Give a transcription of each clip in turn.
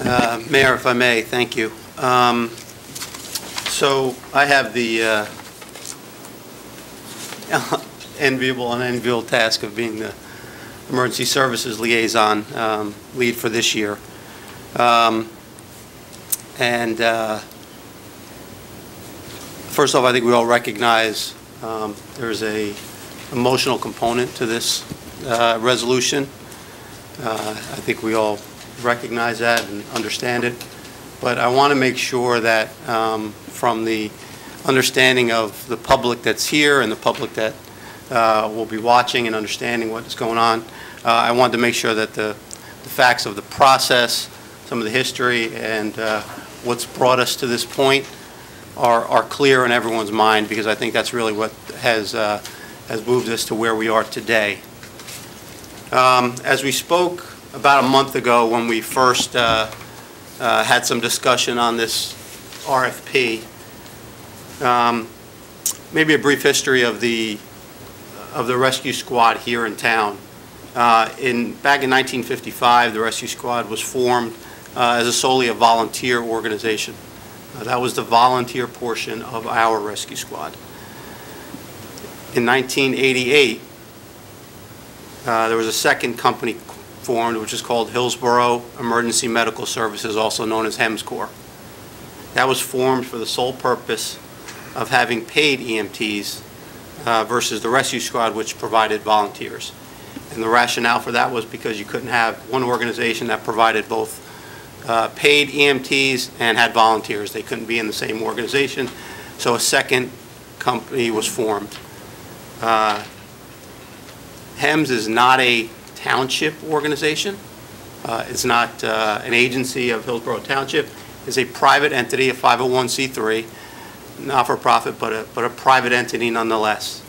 Mayor, if I may, thank you. So I have the enviable and unenviable task of being the Emergency Services Liaison lead for this year. First off, I think we all recognize there's a emotional component to this resolution. I think we all recognize that and understand it. But I want to make sure that from the understanding of the public that's here and the public that will be watching and understanding what's going on, I want to make sure that the facts of the process, some of the history, and what's brought us to this point are clear in everyone's mind, because I think that's really what has moved us to where we are today. As we spoke about a month ago when we first had some discussion on this RFP, maybe a brief history of the rescue squad here in town. Back in 1955, the rescue squad was formed as solely a volunteer organization. That was the volunteer portion of our rescue squad. In 1988, there was a second company formed, which is called Hillsborough Emergency Medical Services, also known as HEMS-Corps. That was formed for the sole purpose of having paid EMTs versus the rescue squad, which provided volunteers. And the rationale for that was because you couldn't have one organization that provided both paid EMTs and had volunteers. They couldn't be in the same organization, so a second company was formed. HEMS is not a township organization. It's not an agency of Hillsborough Township. It's a private entity, a 501c3, not for profit, but a private entity nonetheless.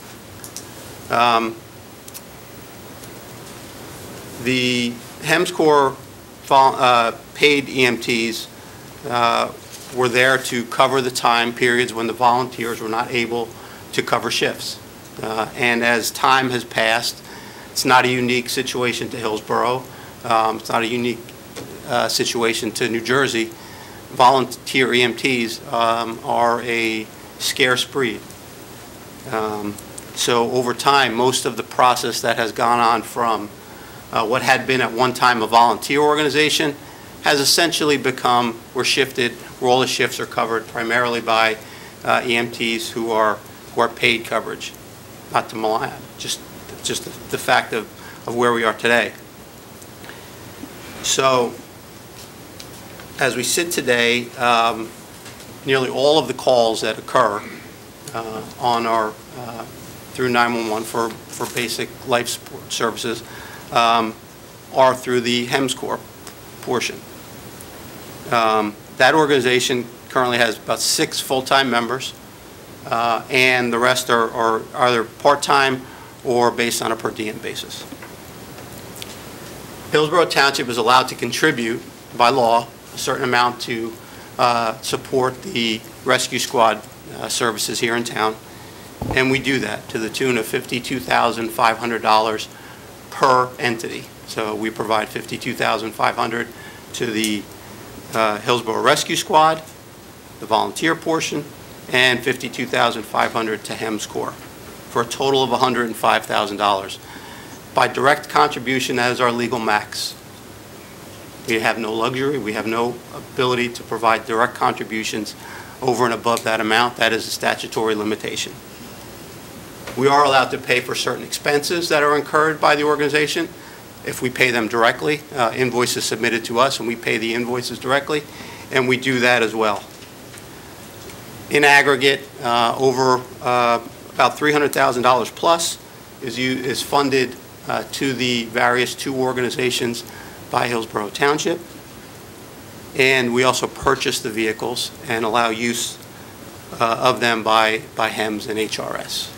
The HEMS-Corps paid EMTs were there to cover the time periods when the volunteers were not able to cover shifts. And as time has passed, it's not a unique situation to Hillsborough. It's not a unique situation to New Jersey. Volunteer EMTs are a scarce breed. So over time, most of the process that has gone on from what had been at one time a volunteer organization has essentially become, where all the shifts are covered primarily by EMTs who are paid coverage. Not to malign, just the fact of where we are today. So as we sit today, nearly all of the calls that occur on our through 911 for basic life support services are through the HEMS-Corps portion. That organization currently has about 6 full-time members, and the rest are either part-time or based on a per diem basis. Hillsborough Township is allowed to contribute by law a certain amount to support the rescue squad services here in town, and we do that to the tune of $52,500 per entity. So we provide $52,500 to the Hillsborough Rescue Squad, the volunteer portion, and $52,500 to HEMS-Corps, for a total of $105,000. By direct contribution, that is our legal max. We have no luxury. We have no ability to provide direct contributions over and above that amount. That is a statutory limitation. We are allowed to pay for certain expenses that are incurred by the organization. If we pay them directly, invoices submitted to us, and we pay the invoices directly, and we do that as well. In aggregate, over about $300,000 plus is funded to the various 2 organizations by Hillsborough Township, and we also purchase the vehicles and allow use of them by HEMS and HRS.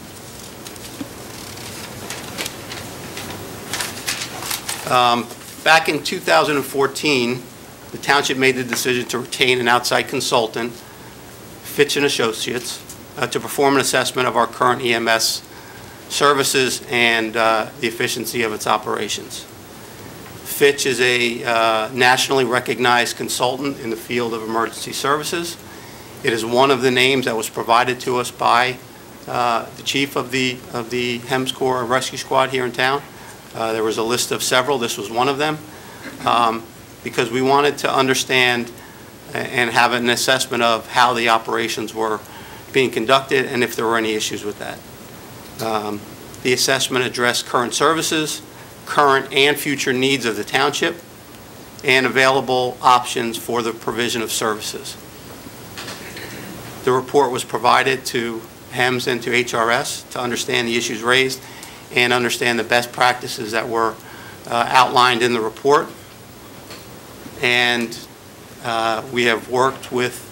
Back in 2014, the township made the decision to retain an outside consultant, Fitch & Associates, to perform an assessment of our current EMS services and the efficiency of its operations. Fitch is a nationally recognized consultant in the field of emergency services. It is one of the names that was provided to us by the chief of the HEMS Corps Rescue Squad here in town. There was a list of several. This was one of them, because we wanted to understand and have an assessment of how the operations were being conducted and if there were any issues with that. The assessment addressed current services, current and future needs of the township, and available options for the provision of services. The report was provided to HEMS and to HRS to understand the issues raised and understand the best practices that were outlined in the report. And we have worked with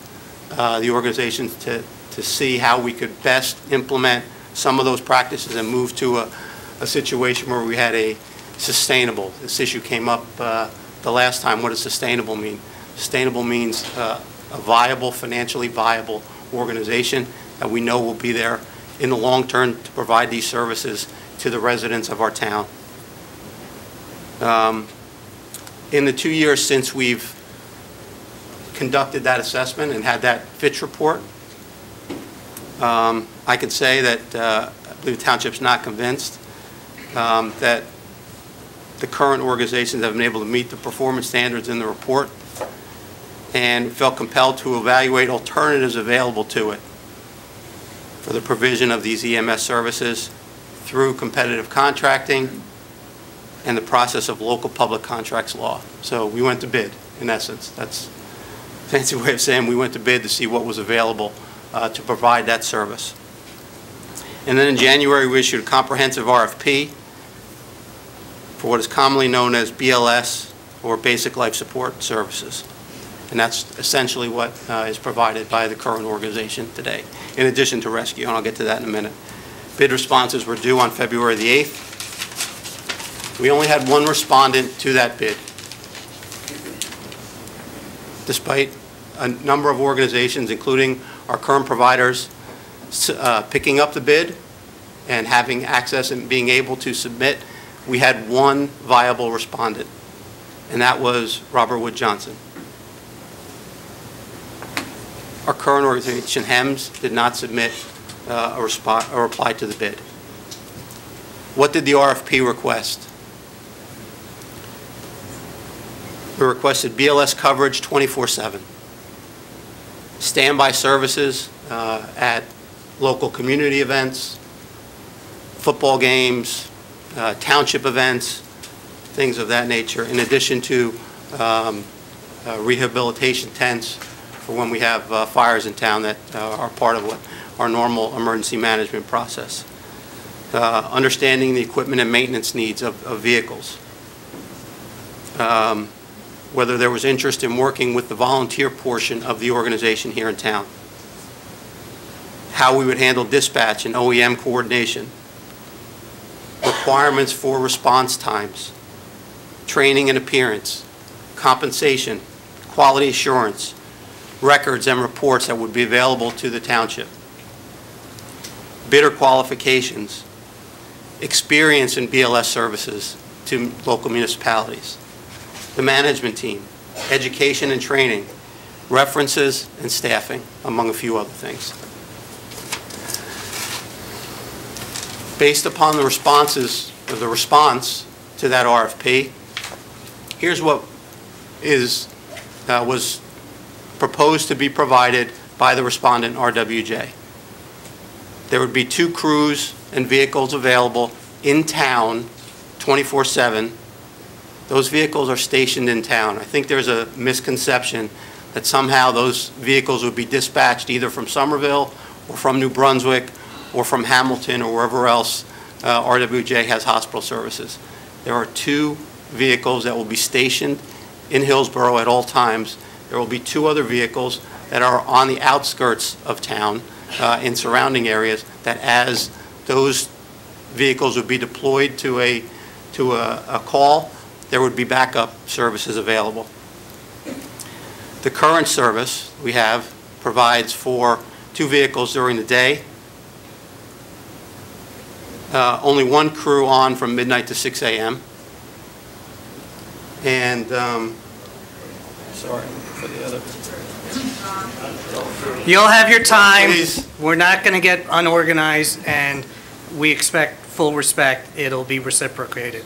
the organizations to see how we could best implement some of those practices and move to a situation where we had a sustainable. This issue came up the last time. What does sustainable mean? Sustainable means a viable, financially viable organization that we know will be there in the long term to provide these services to the residents of our town. In the 2 years since we've conducted that assessment and had that Fitch report, I could say that I believe the township's not convinced that the current organizations have been able to meet the performance standards in the report, and felt compelled to evaluate alternatives available to it for the provision of these EMS services through competitive contracting and the process of local public contracts law. So we went to bid, in essence. That's a fancy way of saying we went to bid to see what was available to provide that service. And then in January, we issued a comprehensive RFP for what is commonly known as BLS, or Basic Life Support Services. And that's essentially what is provided by the current organization today, in addition to rescue, and I'll get to that in a minute. Bid responses were due on February the 8th. We only had one respondent to that bid, despite a number of organizations, including our current providers, picking up the bid and having access and being able to submit. We had one viable respondent, and that was Robert Wood Johnson. Our current organization, HEMS, did not submit a reply to the bid. What did the RFP request? We requested BLS coverage 24/7, standby services at local community events, football games, township events, things of that nature, in addition to rehabilitation tents for when we have fires in town that are part of what our normal emergency management process. Understanding the equipment and maintenance needs of vehicles. Whether there was interest in working with the volunteer portion of the organization here in town. How we would handle dispatch and OEM coordination. Requirements for response times. Training and appearance. Compensation. Quality assurance. Records and reports that would be available to the township. Bidder qualifications. Experience in BLS services to local municipalities. The management team. Education and training. References and staffing, among a few other things. Based upon the responses, or the response to that RFP, here's what was proposed to be provided by the respondent, RWJ. There would be 2 crews and vehicles available in town 24/7. Those vehicles are stationed in town. I think there's a misconception that somehow those vehicles would be dispatched either from Somerville or from New Brunswick or from Hamilton or wherever else RWJ has hospital services. There are 2 vehicles that will be stationed in Hillsborough at all times. There will be 2 other vehicles that are on the outskirts of town in surrounding areas that, as those vehicles would be deployed to a call, there would be backup services available. The current service we have provides for 2 vehicles during the day, only 1 crew on from midnight to 6 a.m., And, sorry for the other. You'll have your time. Please. We're not going to get unorganized, and we expect full respect. It'll be reciprocated.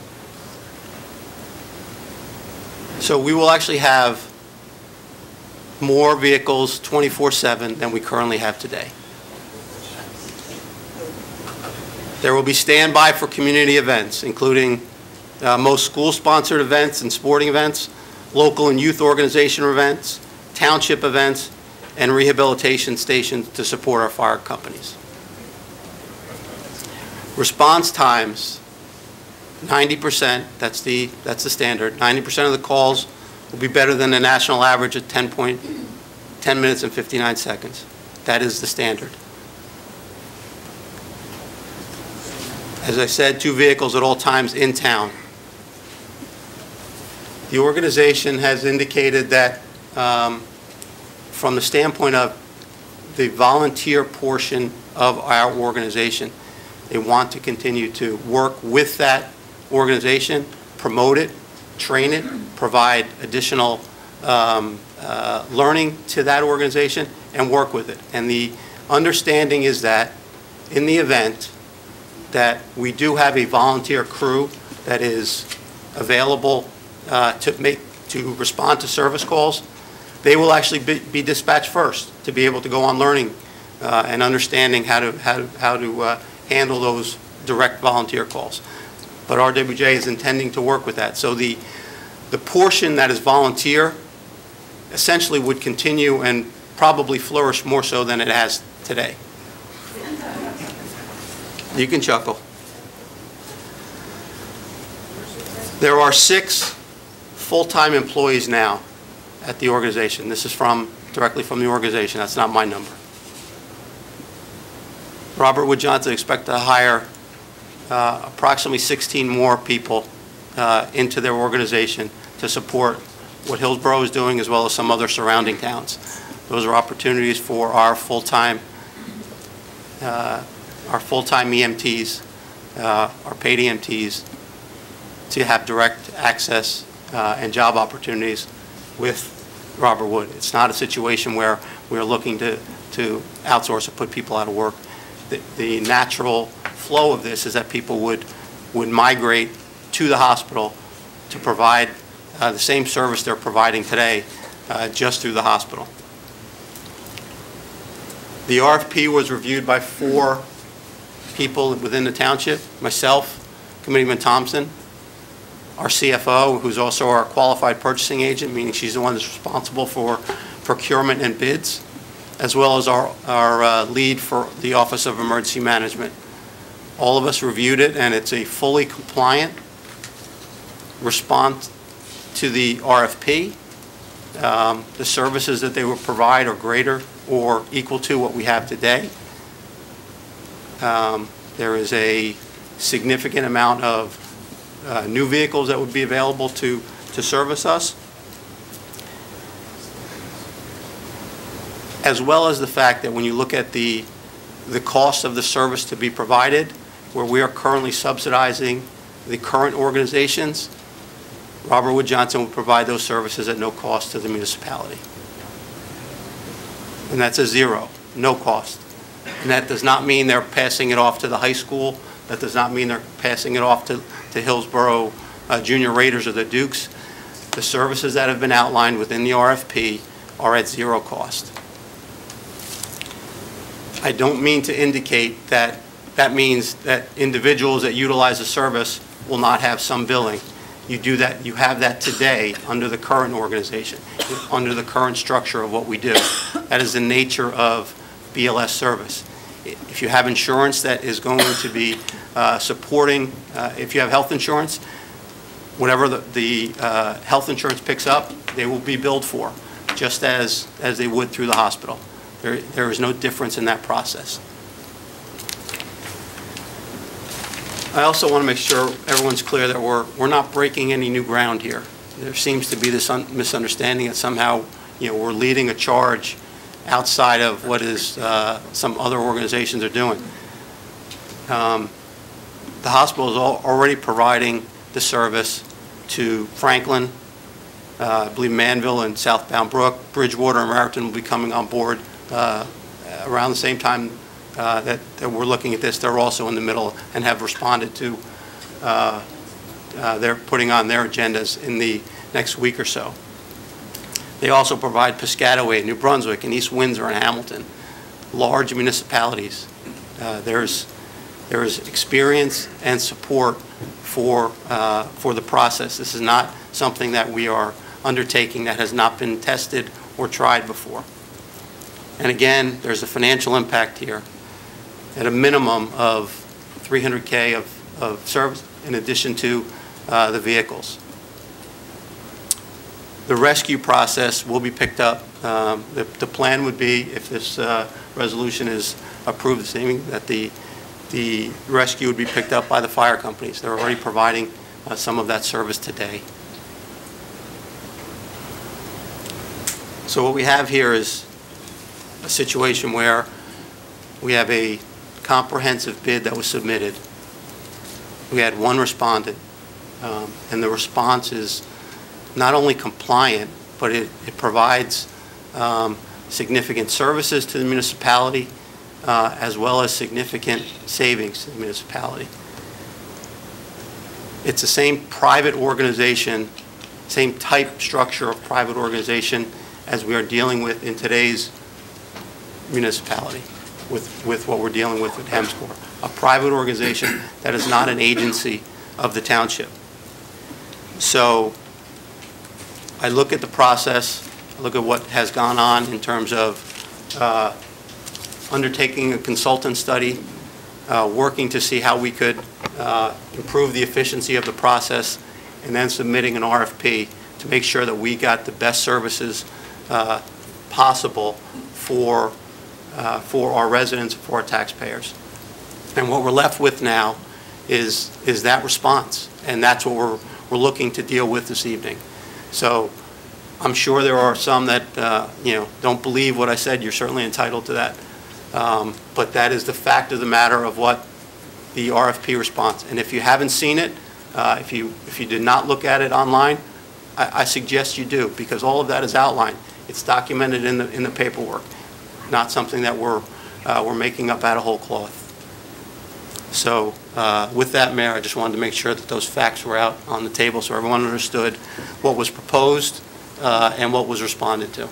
So we will actually have more vehicles 24/7 than we currently have today. There will be standby for community events, including most school-sponsored events and sporting events, local and youth organization events, township events, and rehabilitation stations to support our fire companies. Response times, 90%, that's the standard. 90% of the calls will be better than the national average at 10 minutes and 59 seconds. That is the standard. As I said, 2 vehicles at all times in town. The organization has indicated that from the standpoint of the volunteer portion of our organization, they want to continue to work with that organization, promote it, train it, provide additional learning to that organization, and work with it. And the understanding is that in the event that we do have a volunteer crew that is available to respond to service calls, they will actually be dispatched first to be able to go on learning and understanding how to handle those direct volunteer calls. But RWJ is intending to work with that. So the portion that is volunteer essentially would continue and probably flourish more so than it has today. You can chuckle. There are 6 full-time employees now at the organization. This is directly from the organization. That's not my number. Robert Wood Johnson expects to hire approximately 16 more people into their organization to support what Hillsborough is doing, as well as some other surrounding towns. Those are opportunities for our full-time EMTs, our paid EMTs, to have direct access and job opportunities with Robert Wood. It's not a situation where we're looking to outsource or put people out of work. The natural flow of this is that people would migrate to the hospital to provide the same service they're providing today just through the hospital. The RFP was reviewed by 4 people within the township: myself, Committeeman Thompson, our CFO, who's also our qualified purchasing agent, meaning she's the one that's responsible for procurement and bids, as well as our lead for the Office of Emergency Management. All of us reviewed it, and it's a fully compliant response to the RFP. The services that they will provide are greater or equal to what we have today. There is a significant amount of new vehicles that would be available to service us, as well as the fact that when you look at the cost of the service to be provided, where we are currently subsidizing the current organizations, Robert Wood Johnson will provide those services at no cost to the municipality. And that's a zero, no cost. And that does not mean they're passing it off to the high school. That does not mean they're passing it off to Hillsborough Junior Raiders or the Dukes. The services that have been outlined within the RFP are at zero cost. I don't mean to indicate that that means that individuals that utilize the service will not have some billing. You do that, you have that today under the current organization, under the current structure of what we do. That is the nature of BLS service. If you have insurance that is going to be supporting, if you have health insurance, whatever the health insurance picks up, they will be billed for, just as they would through the hospital. There is no difference in that process. I also want to make sure everyone's clear that we're not breaking any new ground here. There seems to be this misunderstanding that somehow, we're leading a charge outside of what is some other organizations are doing. The hospital is already providing the service to Franklin, I believe Manville and Southbound Brook, Bridgewater and Raritan will be coming on board around the same time that we're looking at this. They're also in the middle and have responded to, they're putting on their agendas in the next week or so. They also provide Piscataway, New Brunswick, and East Windsor and Hamilton, large municipalities. There is experience and support for the process. This is not something that we are undertaking that has not been tested or tried before. And again, there's a financial impact here at a minimum of $300K of service in addition to the vehicles. The rescue process will be picked up. The plan would be, if this resolution is approved this evening, that the rescue would be picked up by the fire companies. They're already providing some of that service today. So what we have here is a situation where we have a comprehensive bid that was submitted. We had one respondent, and the response is not only compliant, but it provides significant services to the municipality, as well as significant savings to the municipality. It's the same private organization, same type structure of private organization as we are dealing with in today's municipality, with what we're dealing with Hillsborough. A private organization that is not an agency of the township. So I look at the process, I look at what has gone on in terms of undertaking a consultant study, working to see how we could improve the efficiency of the process, and then submitting an RFP to make sure that we got the best services possible for our residents, for our taxpayers. And what we're left with now is that response, and that's what we're looking to deal with this evening. So I'm sure there are some that don't believe what I said. You're certainly entitled to that. But that is the fact of the matter of what the RFP response. And if you haven't seen it, if you did not look at it online, I suggest you do, because all of that is outlined. It's documented in the paperwork, not something that we're making up out of whole cloth. So with that, Mayor, I just wanted to make sure that those facts were out on the table so everyone understood what was proposed and what was responded to.